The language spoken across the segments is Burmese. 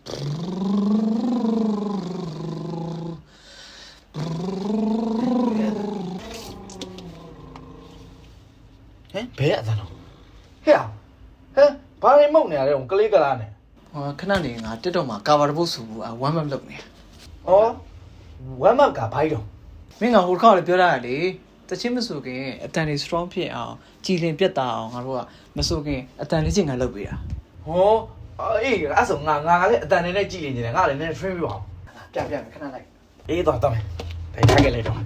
ဘယ်အသံတော့ဟဲ့ဘာလဲမုတ်နေရတဲ့ကလေးကလားနဲ့ခဏနေငါတက်တော့မှာကာဗာတပုတ်ဆိုဘူး1 month လုပ်နေ1 month ကဘိုင်းတော့မင်းငါဟိုတစ်ခါလည်းပြောထားတယ်လေတချင်းမဆိုခင်အတန်တွေ strong ဖြစ်အောင်ကြည်လင်ပြတ်သားအောင်ငါတို့ကမဆိုခင်အတန်လေးချင်းငါလုပ်ပေးတာအေးအဲ့ဆိုငါလည်းအတန်နဲ့ကြည်လင်နေတယ်ငါလည်းနည်း train ပြပါအောင်ပြန်ခဏလိုက်အေးတော့မယ်ဒါကြက်လိုက်တော့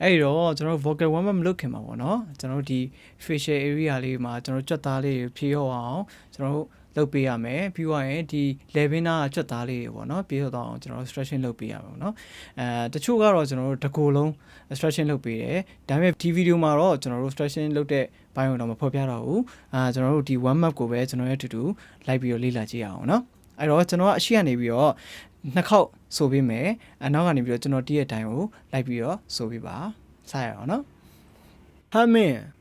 အဲ့တော့ကျွန်တော် vocal 1 month မလုပ်ခင်ပါပေါ့နော်ကျွန်တော်ဒီ facial area လေးမှာကျွန်တော်ကြွက်သားလေးဖြည့်ရောက်အောင်ကျွန်တော်လုပ်ပေးရမယ်ပြီးသွားရင်ဒီ level နာကြွက်သားလေးတွေပေါ့နော်ပြေတော့အောင်ကျွန်တော် stretching လုပ်ပေးရမယ်ပေါ့နော်တချို့ကတော့ကျွန်တော်တို့တကူလုံး stretching လုပ်ပေးတယ်ဒါပေမဲ့ဒီ video မှာတော့ကျွန်တော်တို့ stretching လုပ်တဲ့ဘိုင်းတော့မဖော်ပြတော့ဘူးကျွန်တော်တို့ဒီ 1 month ကိုပဲကျွန်တော်ရဲ့အတူတူလိုက်ပြီးတော့လေ့လာကြည့်အောင်နော်အဲ့တော့ကျွန်တော်ကအရှိကနေပြီးတော့နှစ်ခေါက်ဆိုပေးမယ်နောက်ကနေပြီးတော့ကျွန်တော်တည့်ရဲ့အတိုင်းကိုလိုက်ပြီးတော့ဆိုပေးပါစရအောင်နော်ဟာမင်း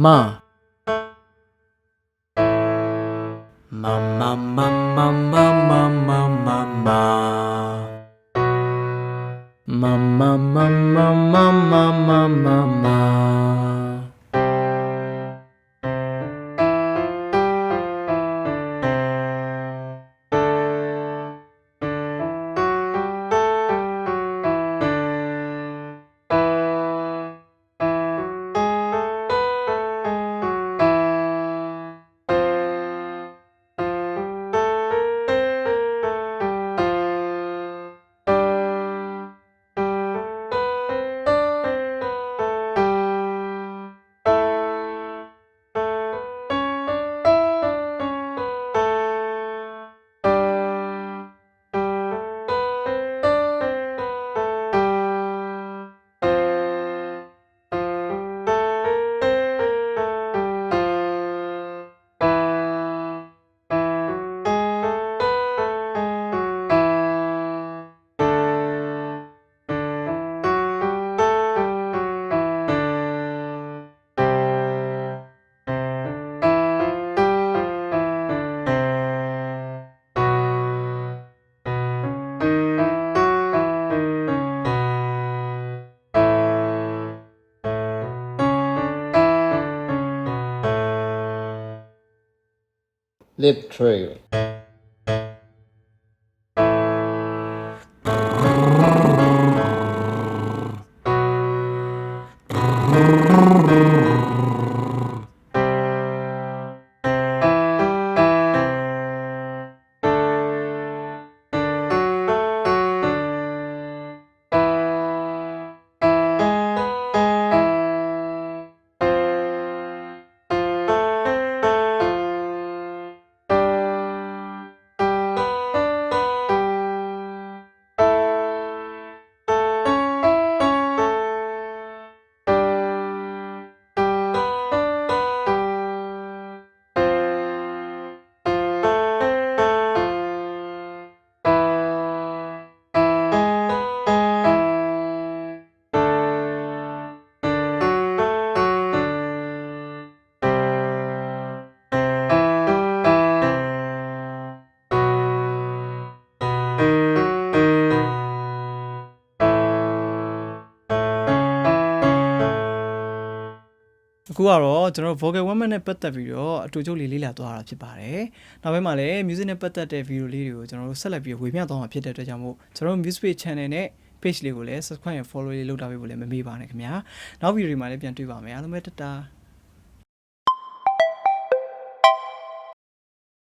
မlip trail အခုကတော့ကျွန်တော် vocal one man နဲ့ပတ်သက်ပြီးတော့အတူတူလေးလေ့လာသွားတာဖြစ်ပါတယ်နောက်ပိုင်းမှာလည်း music နဲ့ပတ်သက်တဲ့ video လေးတွေကိုကျွန်တော်တို့ဆက်လက်ပြီးဝေမျှသွားမှာဖြစ်တဲ့အတွက်ကြောင့်မို့ကျွန်တော်တို့ music page channel နဲ့ page လေးကိုလည်း subscribe and follow လေးလုပ်ထားပေးဖို့လည်းမမေ့ပါနဲ့ခင်ဗျာနောက် video တွေမှာလည်းပြန်တွေ့ပါမယ်အားလုံးပဲတတာ